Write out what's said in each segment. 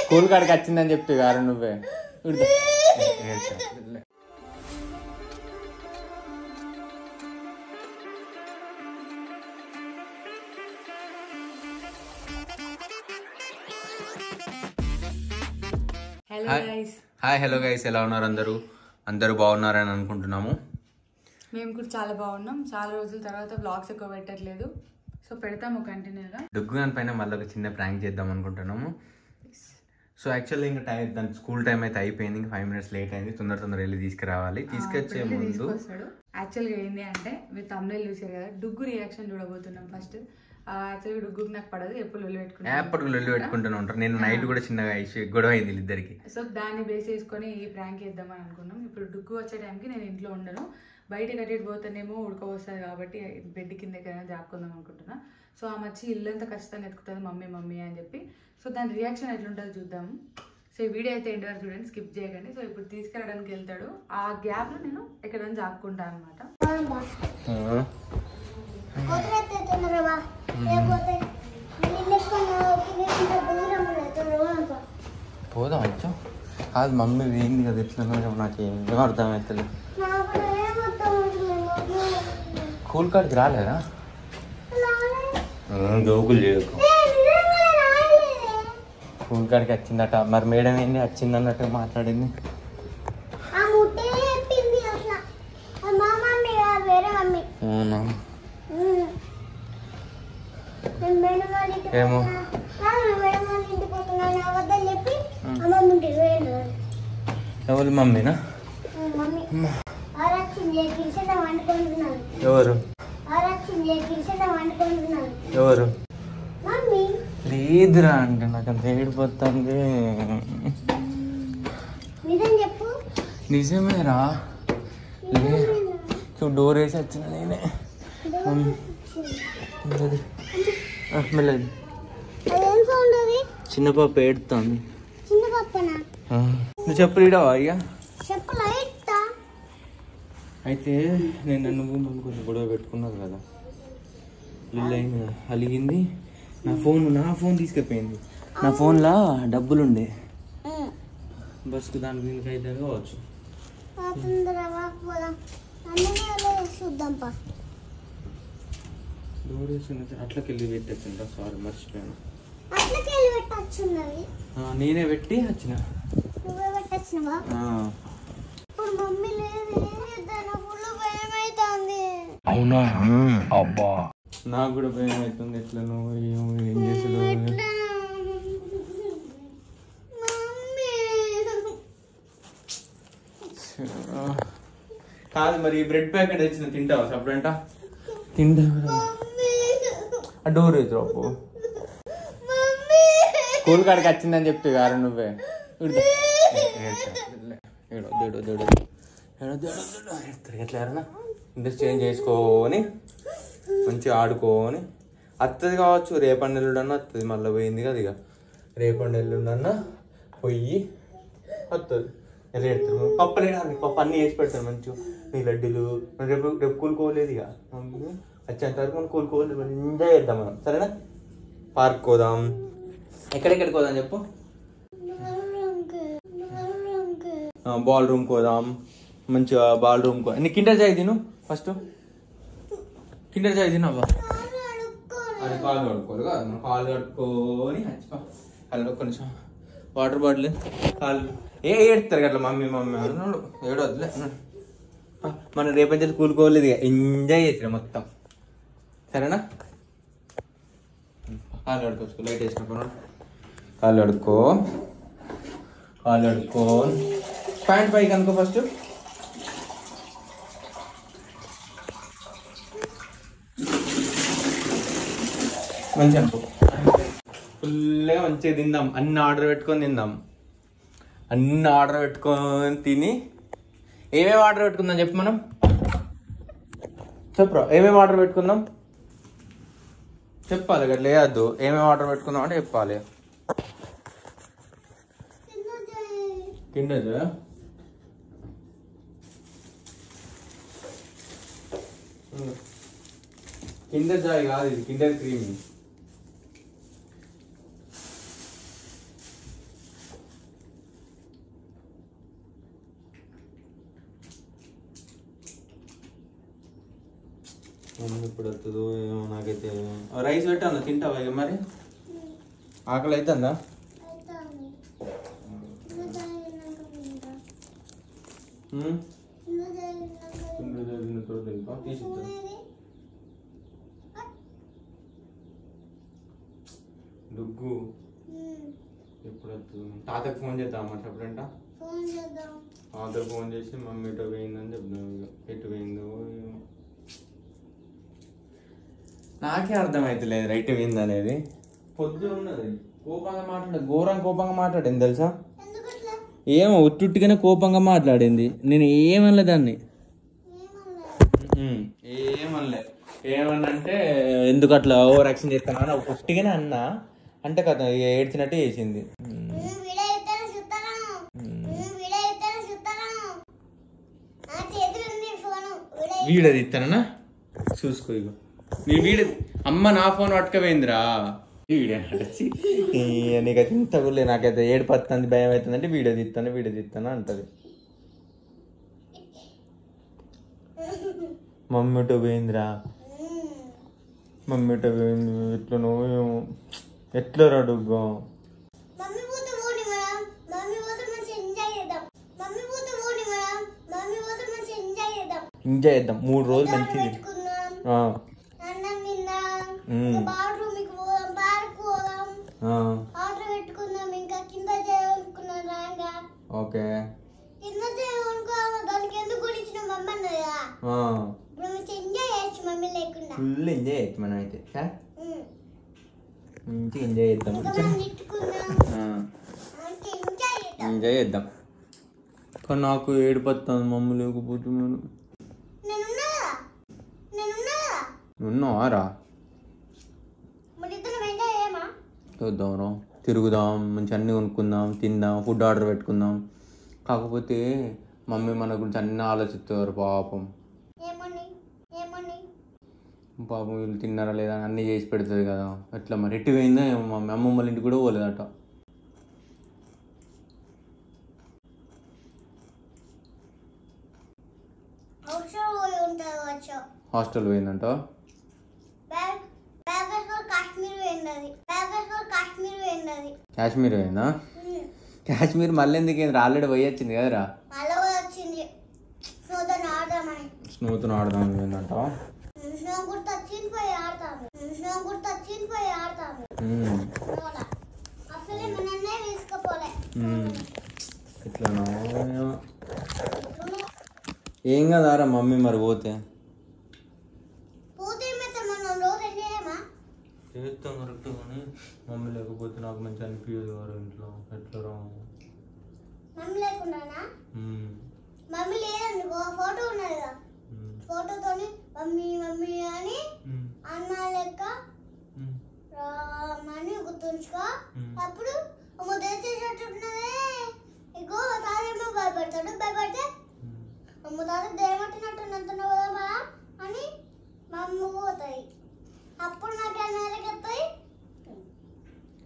School కాడికి వచ్చిందని చెప్తే గారు నువ్వే. హాయ్ హలో గైస్, ఎలా ఉన్నారు అందరూ బాగున్నారని అనుకుంటున్నాము. మేము కూడా చాలా బాగున్నాం. చాలా రోజుల తర్వాత వ్లాగ్స్ ఎక్కువ పెట్టట్లేదు, సో పెడతాము కంటిన్యూగా. డుగ్గు గాని పైన మళ్ళీ ఒక చిన్న ప్రాంక్ చేద్దాం అనుకుంటున్నాము. సో యాక్చువల్లీ ఇంకా దాని స్కూల్ టైం అయితే అయిపోయింది, ఇంకా 5 minutes లేట్ అయింది. తొందర వెళ్ళి తీసుకురావాలి. తీసుకొచ్చే ముందు యాక్చువల్గా ఏంటి అంటే మీరు తమిళ చూసారు కదా, డుగ్గు రియాక్షన్ చూడబోతున్నాం ఫస్ట్. యాక్చువల్గా డుగ్గుకి నాకు పడదు, ఎప్పుడు లొల్లి పెట్టుకుంటూనే ఉంటారు. నేను నైట్ కూడా చిన్నగా గొడవ అయింది ఇద్దరికి. సో దాన్ని బేస్ చేసుకొని ఈ ప్రాంక్ చేద్దామని అనుకున్నాం. ఇప్పుడు డుగ్గు వచ్చే టైంకి నేను ఇంట్లో ఉండను, బయట కట్టేటి పోతేనేమో ఉడకపోస్తుంది కాబట్టి బెడ్ కింద ఎక్కడైనా దాక్కుందాం అనుకుంటున్నా. సో ఆ మచ్చి ఇల్లంతా ఖచ్చితంగా ఎత్తుకుతుంది మమ్మీ అని చెప్పి. సో దాని రియాక్షన్ ఎట్లుంటుందో చూద్దాము. సో ఈ వీడియో అయితే ఎండ్ వరకు చూడండి, స్కిప్ చేయకండి. సో ఇప్పుడు తీసుకెళ్ళడానికి వెళ్తాడు, ఆ గ్యాప్లో నేను ఎక్కడైనా దాక్కుంటాను అనమాట. పోదాం వచ్చా కాదు, మమ్మీ ఏంది కదా ఎట్లా నాకు ఏం అర్థం అవుతుంది. స్కూల్ కాడికి రాలేదా? జోకులు చేయకు. స్కూల్ కాడికి వచ్చిందట, మరి మేడం ఏంది వచ్చింది అన్నట్టు మాట్లాడింది. అవునా? ఏమో ఎవరు మమ్మీనా? ఎవరు లేదురా అంటే నాకు అంత ఏడిపోతుంది. నిజమేరా, డోర్ వేసి వచ్చిన నేనే. చిన్న పాప ఏడుతుంది. నువ్వు చెప్పు రీడవా ఇక. అయితే నేను నువ్వు మమ్మీ కొంచెం గొడవ పెట్టుకున్నావు కదా, లైన్ అలిగింది. నా ఫోన్ తీసుకెళ్ళిపోయింది. నా ఫోన్లో డబ్బులు ఉండే, బస్కు దాని దీనికి అయితే కావచ్చు. డోర్ వేసి అట్లకెళ్ళి పెట్టచ్చు. సారీ మర్చిపోయాను. నేనే పెట్టి వచ్చిన. అవునా? అబ్బా నాకు కూడా భయం అవుతుంది. ఎట్లా నువ్వు ఏం చేసాడు? కాదు మరి బ్రెడ్ ప్యాకెట్ తెచ్చిన తింటావా? సపరేంట తింటా. ఆ డోర్ వేసుకో. స్కూల్ కాడికి వచ్చిందని చెప్తే గారు నువ్వే. ఎట్లా ఇంట్రెస్ట్ చేంజ్ చేసుకొని మంచిగా ఆడుకోని వస్తుంది కావచ్చు. రేపటి ఎల్లుండన్నా వస్తుంది. మళ్ళీ పోయింది కదా ఇక, రేపటి ఎల్లుండన్నా పోయి వస్తుంది. ఎలా పెడతారు పప్పు లేడాలి, పప్పు అన్నీ వేసి పెడతాను మంచిగా. నీ లడ్డూలు రేపు కూలుకోలేదు ఇక, మమ్మీ వచ్చేంత వరకు మనం కూలుకోలేదు. ఎంజాయ్ చేద్దాం మనం, సరేనా? పార్క్ పోదాం. ఎక్కడెక్కడికి పోదాం చెప్పు. బాల్ రూమ్ పోదాం, మంచిగా బాల్ రూమ్. నీ కిండర్ జాయ్ తిను ఫస్ట్. కిండర్ జాయ్ తినవా? అది కాలు కడుక్కోరు కదా, మనం కాలు కడుక్కొని కాలు కొంచెం వాటర్ బాటిల్ కాలు ఏడుస్తారు అట్లా మమ్మీ అన్నాడు. ఏడవద్దులే, మనం రేపటి కూలుకోలేదు ఇక, ఎంజాయ్ చేసినా మొత్తం, సరేనా? కాలు కడుకోవచ్చు, లైట్ వేసినప్పుడు కాలు కడుక్కో. ప్యాంట్ పైకి అనుకో ఫస్ట్. మంచిగా అనుకో, ఫుల్గా మంచిగా తిందాం. అన్ని ఆర్డర్ పెట్టుకొని తిందాం. అన్ని ఆర్డర్ పెట్టుకొని తిని ఏమేమి ఆర్డర్ పెట్టుకుందాం చెప్పు. మనం చెప్పరా ఏమేమి ఆర్డర్ పెట్టుకుందాం చెప్పాలి కదా, లేదు ఏమేమి ఆర్డర్ పెట్టుకుందాం అంటే చెప్పాలి. కిండర్ కిండర్ జాయ్ కాదు, ఇది కిండర్ క్రీమ్. మమ్మీ ఇప్పుడు వస్తుందో ఏమో నాకైతే. రైస్ పెట్టాను, తింటావా ఇక మరి? ఆకలి అవుతుందా? డుగ్గు ఎప్పుడు వస్తుంది? తాతకు ఫోన్ చేద్దాం మరి చెప్పడంట. తాతకు ఫోన్ చేసి మమ్మీ ఎటు పోయిందని చెప్దాం. ఇక ఎటు పోయిందో నాకే అర్థమవుతలేదు రైట్ పోయింది అనేది. పొద్దున ఉన్నది కోపంగా మాట్లాడే, ఘోరంగా కోపంగా మాట్లాడింది తెలుసా? ఏమో ఉట్టుగానే కోపంగా మాట్లాడింది. నేను ఏమనలే దాన్ని, ఏమన్నంటే ఎందుకు అట్లా ఓవర్ యాక్షన్ చేస్తాను అని ఉట్టిగానే అన్నా. అంటే కథ ఏడ్చినట్టే చేసింది. వీడియో తీస్తానా చూసుకో. ఇగో నీ వీడియో అమ్మ నా ఫోన్ పట్టుకపోయిందిరా. వీడియో నీకైతే ఇంత కూడా నాకైతే ఏడుపడుతుంది, భయం అవుతుందంటే వీడియో తీస్తాను అంటది. మమ్మీటో పోయిందిరా, మమ్మీటో పోయింది. ఎట్లా నువ్వు ఎట్లా రాడుగో ఎంజాయ్ చేద్దాం 3 రోజులు మంచిది. ఓకే ఫుల్ ఎంజాయ్ చేయొచ్చు మనం అయితే. మంచిగా ఎంజాయ్ చేద్దాం, ఎంజాయ్ చేద్దాం. కానీ నాకు ఏడుపొస్తుంది మమ్మీ లేకపోతే. ఉన్నావారా? చూద్దాం, తిరుగుదాం, మంచి అన్నీ కొనుక్కుందాం, తిందాం, ఫుడ్ ఆర్డర్ పెట్టుకుందాం. కాకపోతే మమ్మీ మన గురించి అన్నీ ఆలోచిస్తారు పాపం. పాపం వీళ్ళు తిన్నారా లేదా అన్నీ చేసి పెడుతుంది కదా. ఎట్లా మరి ఎట్టి పోయిందో ఏమో. మమ్మీ అమ్మమ్మల ఇంటికి కూడా పోలేదట. హాస్టల్ పోయిందంట. కాశ్మీర్ పోయిందా? కాశ్మీర్ మళ్ళీ ఎందుకు ఆల్రెడీ పోయి వచ్చింది కదరా. స్నోతో ఆడదాం ఏంటంట. ఎట్లా ఏం కదారా మమ్మీ మరి పోతే చేస్తాం కరెక్ట్. కానీ మమ్మీ లేకపోతే నాకు మంచి అనిపించదు వారు ఇంట్లో. ఎట్లా రా మమ్మీ లేకుండా ఫోటో ఉన్నది కదా, ఫోటోతోని మమ్మీ మమ్మీ అని అన్న లెక్క రామని గుర్తుంచుకో. అప్పుడు చేసేటట్టున్నదే. ఇగో తాతేమో భయపడతాడు, భయపడితే అమ్మ తాత దేమట్టినట్టున్నంతున్నావు కదా అని మా అమ్మ పోతాయి. అప్పుడు నాకు అన్నది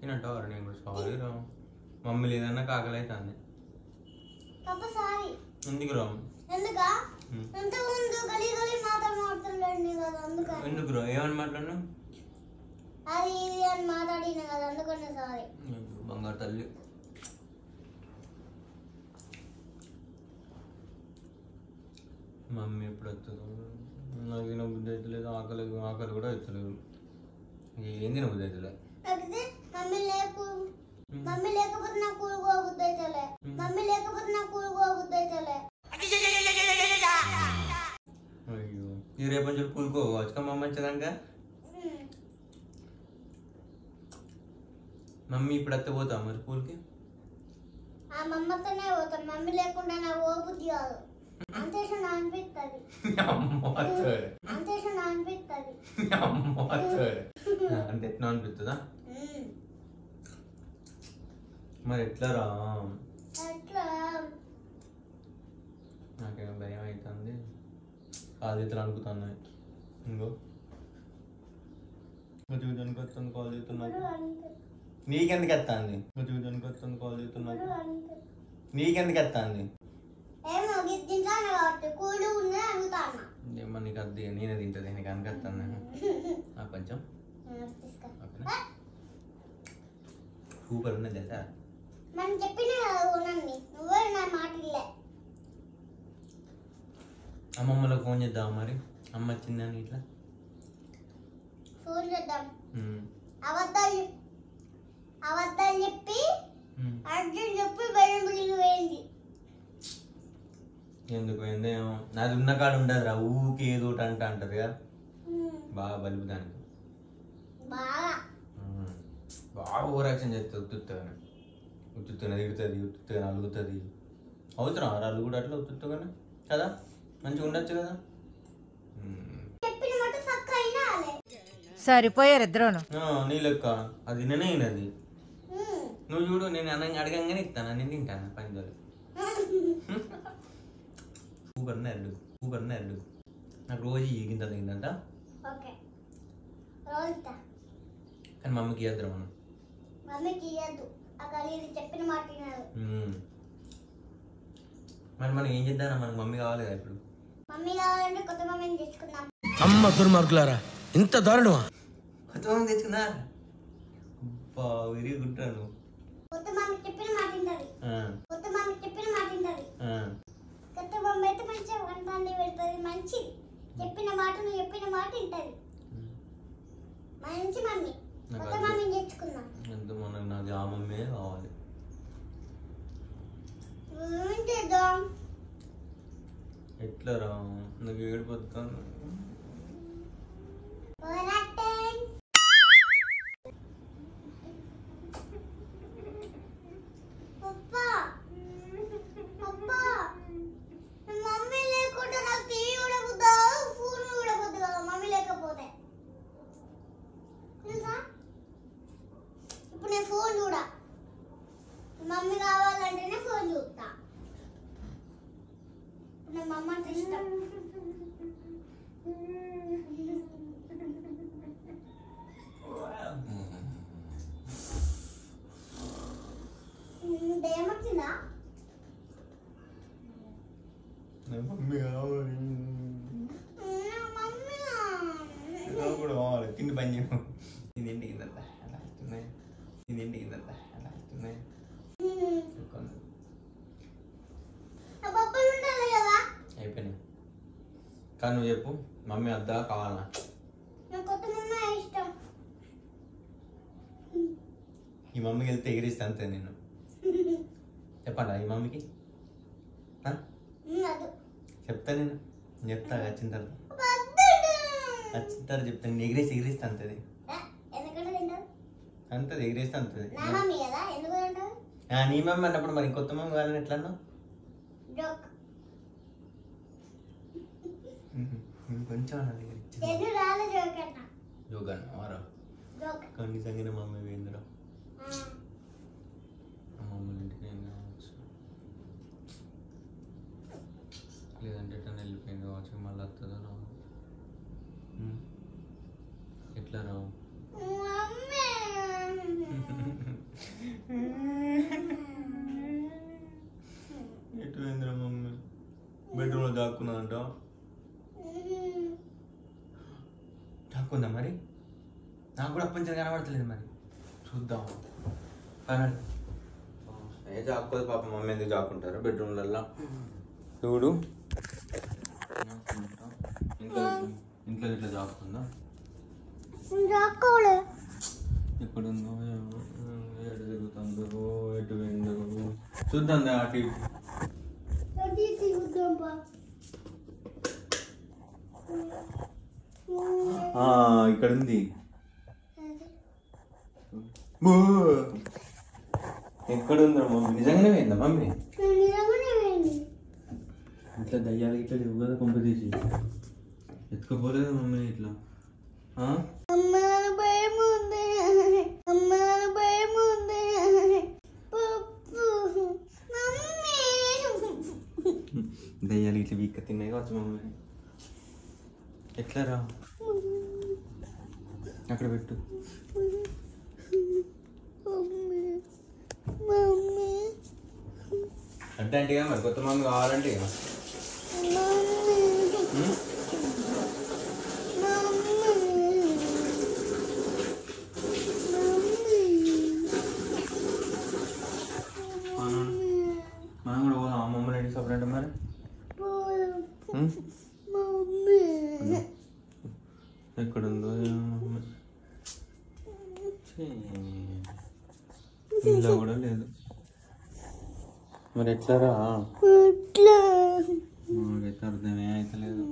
తినంటావారు. నేను కూడా సారీ రా మమ్మీ లేదన్నా కాకలి అవుతుంది. సారీ ఎందుకు రా? ఎందుకా ఎంత ముందు గలీ గలీ మాట్లాడుతున్నాడు కదా, అందుకని. ఎందుకు రా? ఏమని మాట్లాడినా? అది ఇది అని మాట్లాడిన కదా, అందుకనే సారీ. బంగారు తల్లి. మమ్మీ ఎప్పుడు వస్తుందో నాకు తిన బుద్ధి అవుతలేదు. ఆకలి కూడా అవుతలేదు. ఏం తిన బుద్ధి అవుతలేదు. మమ్మీ లేకపోతే నాకు కూడుకో బుద్ధి అవుతలే. మమ్మీ లేకపోతే నాకు కూడుకో బుద్ధి అవుతలే. అయ్యో ఈ రేపటి చెప్పి కూడుకోవచ్చు కదా మమ్మీ వచ్చేదాక. మమ్మీ ఇప్పుడు వస్తే పోతా మరి స్కూల్కి? ఆ మమ్మతోనే పోతాను. మమ్మీ లేకుండా నాకు ఓ బుద్ధి కాదు. అంతేషం అనిపిస్తుంది, అంతేషం అనిపిస్తుంది. అంటే ఎట్లా అనిపిస్తుందా? మరి ఎట్లా రా? నాకేమో భయం అవుతుంది. కాలు చేతులు అనుకుతున్నాయి. ఇంకో దానికి వస్తుంది కాల్ చేస్తున్నాను. నీకెందుకు వస్తుంది? దానికి వస్తుంది కాల్ చేస్తున్నాను. నీకెందుకు వస్తుంది? మరి నీకు అద్ది నేనే తింటుంది నీకు అనుకొస్తాను నేను నాకు కొంచెం ఓకేనా సూపర్ ఉన్నది తెలుసా మనం చెప్పిన ఓనండి నువ్వే నా మాట ఇల్లే అమ్మమ్మలకు ఫోన్ చేద్దాం మరి అమ్మ వచ్చిందని ఇట్లా ఫోన్ చేద్దాం అబద్ధాలు చెప్పి అర్జున్ చెప్పి బెల్లం పోయింది ఎందుకు పోయిందేమో నాది ఉన్న కాడ ఉండదు రా ఊకి ఏదో ఒకటి అంటది కదా బాగా బలుపు దానికి బాగా ఓవర్ యాక్షన్ చేస్తుంది ఉత్తుత్తగానే తిడుతుంది అలుగుతుంది అవుతున్నా వాళ్ళు కూడా అట్లా ఉత్తుత్తగానే కదా మంచిగా ఉండొచ్చు కదా సరిపోయారు ఇద్దరును నీ లెక్క అది నేనే అయినది నువ్వు చూడు నేను అడగంగానే ఇస్తాను నేను తింటాను పంజాలు సూపర్ నర్డు నాకు రోజు గింత తగ్గిందంట కానీ మమ్మీకి ఇవ్వద్దు మనం చెప్పిన మాట మరి మనం ఏం చేద్దాం మనకు మమ్మీ కావాలి కదా ఇప్పుడు మమ్మీ కావాలంటే కొత్త మమ్మీని తెచ్చుకుందాం అమ్మ దుర్మార్గులారా ఇంత దారుణమా కొత్త మమ్మీ తెచ్చుకున్నా వెరీ గుడ్ రాను కొత్త మమ్మీ చెప్పిన మాట వింటది కొత్త మమ్మీ చెప్పిన మాట వింటది కొత్త మమ్మీ అయితే మంచిగా వంట అన్ని పెడుతుంది మంచిది చెప్పిన మాట నువ్వు చెప్పిన మాట వింటది మంచి మమ్మీ కొత్త మమ్మీని తెచ్చుకుందాం ఎంత మనకు నాది ఆ మమ్మీ కావాలి చేద్దాం ఎట్లా రా నాకు ఏడిపోతాను మమ్మీ లేకుండా నాకు టీవీ కూడా పోతా ఫోన్ కూడా పోతా మమ్మీ లేకపోతే తెలుసా ఇప్పుడు నేను ఫోన్ చూడా మమ్మీ కావాలంటేనే ఫోన్ చూస్తా నా మమ్మ అంటే ఇష్టం ఏమొచ్చిందా మమ్మీ కావాలి మమ్మీ కూడా కావాలి తిండి పని చేయము ఇది ఇంటికి ఇందంతా అలా వస్తున్నాయి ఇది ఇంటికి ఇందంతా అలా వస్తున్నాయి అయిపోయినాయి కానీ నువ్వు చెప్పు మమ్మీ వద్దా కావాలన్నా కొత్త మమ్మ ఇష్టం ఈ మమ్మీకి వెళ్తే ఎగిరిస్తే అంతే నేను చెప్పండి ఈ మమ్మీకి చెప్తా నేను చెప్తా వచ్చిన తర్వాత చెప్తాను ఎగిరిస్తే అంతది అంతది ఎగిరిస్తే అంతది నీ మమ్మీ అన్నప్పుడు మరి కొత్త మమ్మీ కావాలని ఎట్లా అన్నావు కొంచెం జోగన్ ఆరా కానీ సంగిన మమ్మీ వేంద్ర మమ్మల్ని ఇంటికి ఏం కావచ్చు లేదంటే ఎట్లా వెళ్ళిపోయింది కావచ్చు మళ్ళీ వస్తుందో రావు ఎట్లా రావు ఎటు వేంద్ర మమ్మీ బెడ్రూమ్లో దాక్కున్నదంట దాక్కుందా మరి నాకు కూడా అప్పటి కనబడతలేదు మరి చూద్దాం కానీ ఏ జాక్కోదు పాప మమ్మీ ఎందుకు జాక్కుంటారు బెడ్రూమ్లల్లో చూడు ఇంట్లో ఇట్లా జాక్కుందా ఎక్కడుందో ఎటు తిరుగుతుందో ఎటు పోయిందో చూద్దాం అటు ఇక్కడ ఉంది ఎక్కడుందా మమ్మీ నిజంగానే పోయిందా మమ్మీ ఇట్లా దయ్యాలు ఇట్లా లేవు కదా కొంప తీసి ఎత్తుకోపోలేదు మమ్మీ ఇట్లా దయ్యాలు ఇట్లా వీక్క తిన్నాయి కావచ్చు మమ్మీ ఎట్లా రా అక్కడ పెట్టు అంటే మరి కొత్త మమ్మీ కావాలంటే ఫ్రెండ్ మరి ఎక్కడుందో ఇంట్లో కూడా లేదు. మరి ఎట్లారా నాకైతే అర్థమే అవుతలేదు.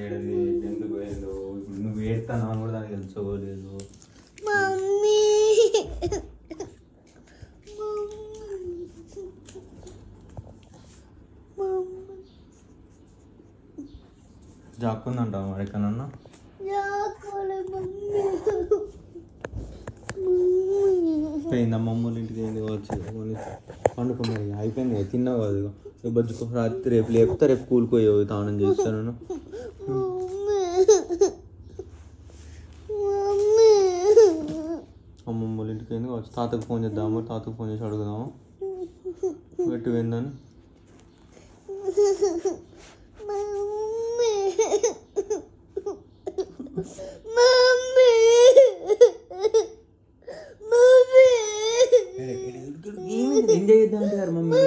ఏడది ఎందుకు పోయిందో, ఇప్పుడు నువ్వు ఏడుతాను అని కూడా దానికి తెలుసుకోలేదు. జాక్కుందంటావు మరి ఎక్కడన్నా పోయింది అమ్మమ్మూళ్ళ ఇంటికి ఏంది వచ్చి పండుకున్నది అయిపోయింది. తిన్నావు కాదు బజ్జుకో రాత్రి రేపు లేపుతా రేపు కూలిపోయావు తానం చేస్తాను. అమ్మమ్మూళ్ళ ఇంటికి ఏంది వచ్చి తాతకు ఫోన్ చేద్దాము, తాతకు ఫోన్ చేసి అడుగుదాము పెట్టి పోయిందని. ఎంజాయ్ చేద్దాం అంటారు మమ్మీ.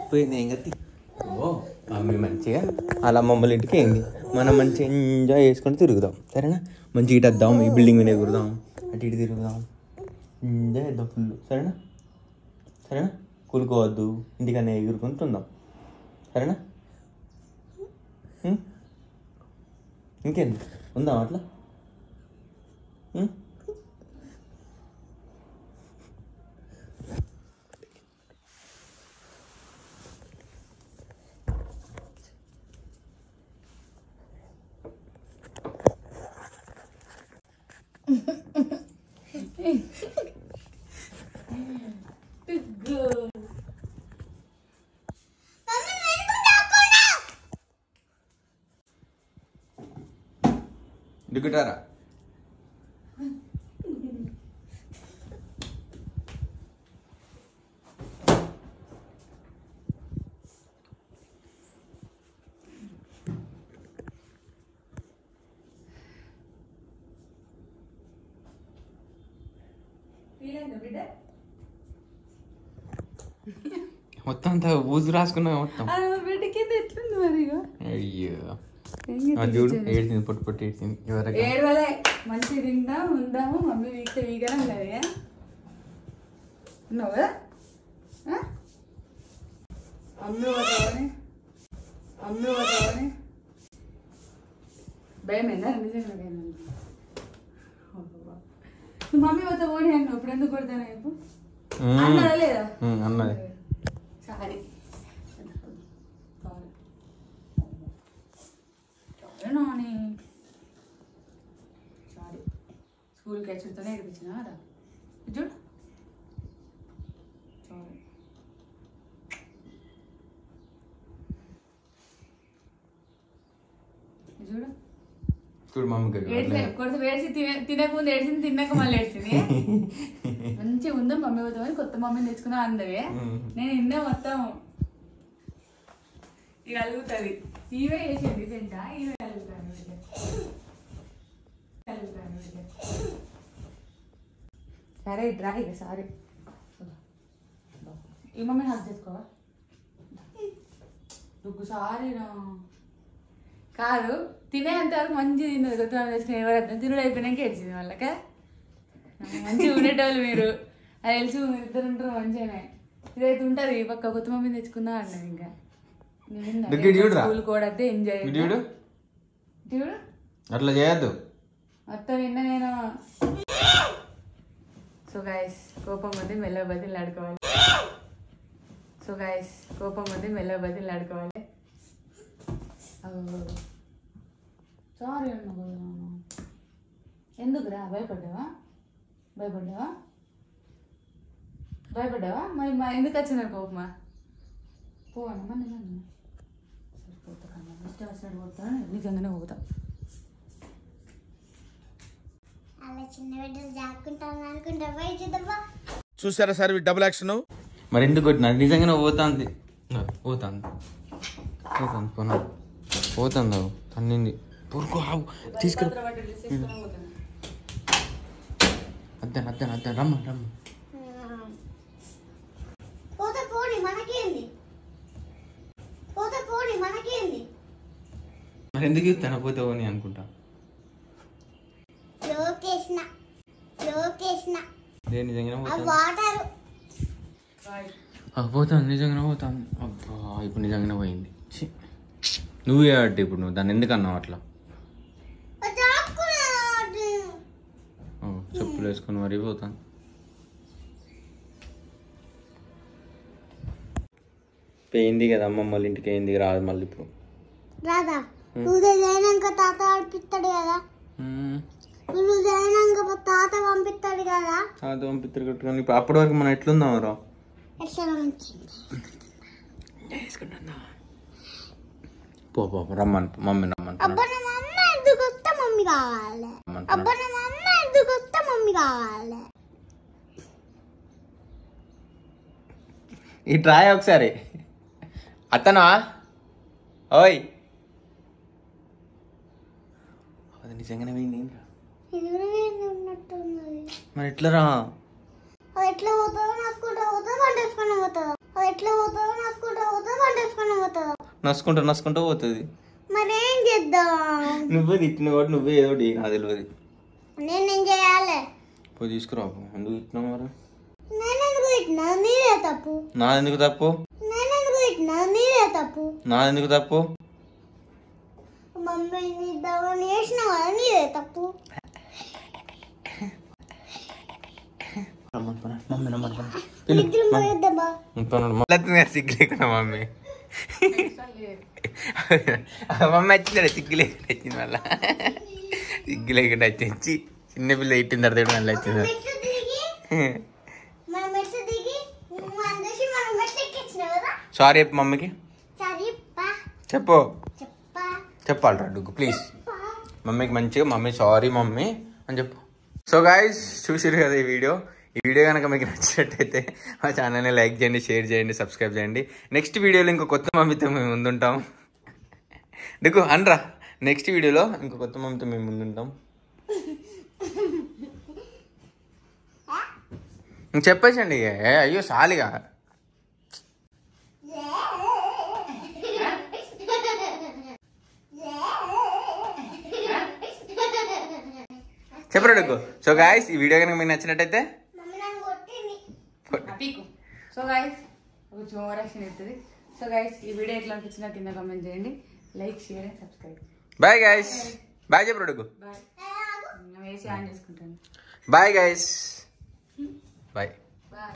పోయింది ఏం కత్తి. ఓ మమ్మీ మంచిగా అలా మమ్మల్ని ఇంటికి ఏంది మనం మంచిగా ఎంజాయ్ చేసుకొని తిరుగుదాం సరేనా. మంచిగా ఇటు వద్దాం, ఈ బిల్డింగ్ మీద ఎగురుదాం, అటు ఇటు తిరుగుదాం, ఎంజాయ్ చేద్దాం ఫుల్ సరేనా. సరేనా కూలుకోవద్దు, ఇంటికన్నా ఎగురుకొని తిందాం సరేనా. ఇంకేంది ఉందాం అట్లా. దిగుతారా మొత్తం అంతా ఊజు రాసుకున్నా మొత్తం. అయ్యో చూడు ఏడ్చింది, పొట్టు పొట్టు ఏడ్చింది. ఏడవలే మంచిగా తిందాం ఉందాము. మమ్మీ వీక్తే వీగానే ఉన్నది ఉన్నావు కదా. అమ్మి పోతావని భయమైందా నిజంగా భయం. మమ్మీ పోతా పోనీ అన్నావు, ఇప్పుడు ఎందుకు కొడతాను చెప్పు. అన్నదా లేదా అన్నది. సారీ సారీ స్కూల్కి వచ్చుతూనే ఏడిపించిన కదా చూడు. సారీ చూడు చూడు మమ్మీకి కొడుతు ఏడ్చి తినకముందు ఏడ్చింది, తిన్నాక మళ్ళీ ఏడ్చింది. మంచిగా ఉందా మమ్మీ పోతామని కొత్త మమ్మీని తెచ్చుకున్నా అందవే. నేను ఇందే మొత్తం ఇక అలుగుతుంది. ఈవే వేసేది తింట, ఈవే అలుగుతాను. సరే డ్రా ఇక సారీ. ఈ మమ్మీ హక్ చేసుకోవా నువ్వు. సారీ కాదు తినేంత వరకు మంచిగా తిన్నది. కొత్త మమ్మీ తెచ్చుకుని ఎవరు అర్థం తినడు అయిపోయినాక ఏడ్చింది వాళ్ళక. మంచిగా ఉండేటోళ్ళు మీరు, అది తెలిసి మీరు ఇద్దరు ఉంటారు మంచిగానే. ఇదైతే ఉంటుంది ఈ పక్క కొత్త మమ్మీని తెచ్చుకుందా అన్నది. ఇంకా స్కూల్ కూడా అయితే ఎంజాయ్ చూడు. అట్లా చేయొద్దు మొత్తం విన్నా నేను. సో గైస్ కోపం ఉంది మెల్ల బదిలు ఆడుకోవాలి. సారీ అన్న ఎందుకురా భయపడ్డావా మరి ఎందుకు వచ్చింది కోపమా. పోవమ్మా నిజంగా సరిపోతా కన్నా ఇష్టం వచ్చినట్టు పోతాను. నిజంగానే పోతా. అలా చిన్న బిడ్డలు జాక్కుంటాను అనుకుంటా పోయి చూద్దామా. చూసారా సార్ డబుల్ యాక్షన్. మరి ఎందుకు కొట్టినా నిజంగానే పోతాంది పోతాంది తన్నింది. పొరుకు ఆవు తీసుకురా. అద్దాను రమ్మ మరి ఎందుకు తినపోతావు అని అనుకుంటా. నేను నిజంగానే పోతాను, నిజంగానే పోతాను. అబ్బా ఇప్పుడు నిజంగానే పోయింది. నువ్వే ఆడు ఇప్పుడు, నువ్వు దాన్ని ఎందుకు అన్నావు అట్లా? చెప్పులు వేసుకొని మరీ పోతాను. పోయింది కదా అమ్మమ్మ వాళ్ళ ఇంటికి, అయింది రాదు మళ్ళీ ఇప్పుడు. రాదా? నువ్వు అయినాక తాత పంపిస్తాడు కదా, నువ్వు అయినాక తాత పంపిస్తాడు కదా. తాత పంపిస్తారు కట్టుకొని ఇప్పుడు అప్పటి వరకు మనం ఎట్లుందాం రా? పో రమ్మను మమ్మీ రమ్మను. ఎందుకు వస్తే మమ్మీ కావాలి, ఎందుకు వస్తే మమ్మీ కావాలి. ఈ ట్రాయ్ ఒకసారి. అతనా ఓయ్ అది నిజంగానే పోయింది. మరి ఎట్లా రా? ఎట్లా పోతావు? నడుచుకుంటా పోతావు, వంట వేసుకుని పోతావు. ఎట్లా పోతావు? నడుచుకుంటా పోతావు, వంట వేసుకుని పోతావు. నడుచుకుంటూ పోతుంది. మరి ఏం చేద్దాం? నువ్వే తిట్టిన కాబట్టి నువ్వే ఏదో నాకు తెలియదు. నేనేం చేయాలి? పోయి తీసుకురా. ఎందుకు తిట్టినావు మరి? నేనెందుకు తిట్టినా? నీదే తప్పు. నాదెందుకు తప్పు? నేనెందుకు తిట్టినా? నీదే తప్పు. నాదెందుకు తప్పు? మమ్మీ నీదని చేసిన కదా, నీదే తప్పు. సిగ్గులేకుండా మమ్మీ మమ్మీ వచ్చిందా? సిగ్గులేకుండా వచ్చింది మళ్ళా. సిగ్గులేకుండా వచ్చి చిన్నపిల్ల ఇట్టిన తర్వాత మళ్ళీ వచ్చింది. సారీ చెప్పు మమ్మీకి. చెప్పాలరా డుగ్గు ప్లీజ్ మమ్మీకి మంచిగా. మమ్మీ సారీ మమ్మీ అని చెప్పు. సో గాయ్స్ చూసిరు కదా ఈ వీడియో కనుక మీకు నచ్చినట్టయితే మా ఛానల్ని లైక్ చేయండి, షేర్ చేయండి, సబ్స్క్రైబ్ చేయండి. నెక్స్ట్ వీడియోలో ఇంకో కొత్త మమ్మీతో మేము ముందుంటాం. డుగ్గు అనరా, నెక్స్ట్ వీడియోలో ఇంకో కొత్త మమ్మీతో మేము ముందుంటాం. చెప్పేసండి. అయ్యో సాలిగా చెప్పరా డుగ్గు. సో గాయ్స్ ఈ వీడియో కనుక మీకు నచ్చినట్టయితే సో గైస్ కొంచెం ఓవర్ యాక్షన్ అవుతుంది. సో గైస్ ఈ వీడియో ఎట్లా అనిపించినా కింద కామెంట్ చేయండి, like share and subscribe. Bye guys. Bye చెప్పరా డుగ్గు. బాయ్. వేసి ఆన్ చేసుకుంటాను. Bye guys. బాయ్. బాయ్.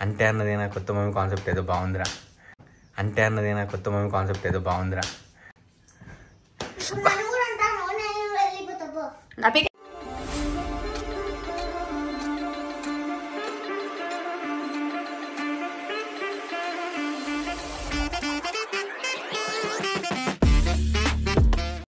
అంటే అన్నది నా కొత్త మమ్మీ కాన్సెప్ట్ ఏదో బాగుందిరా. నేను కూడా అంటాను, నేను వెళ్ళిపోతా.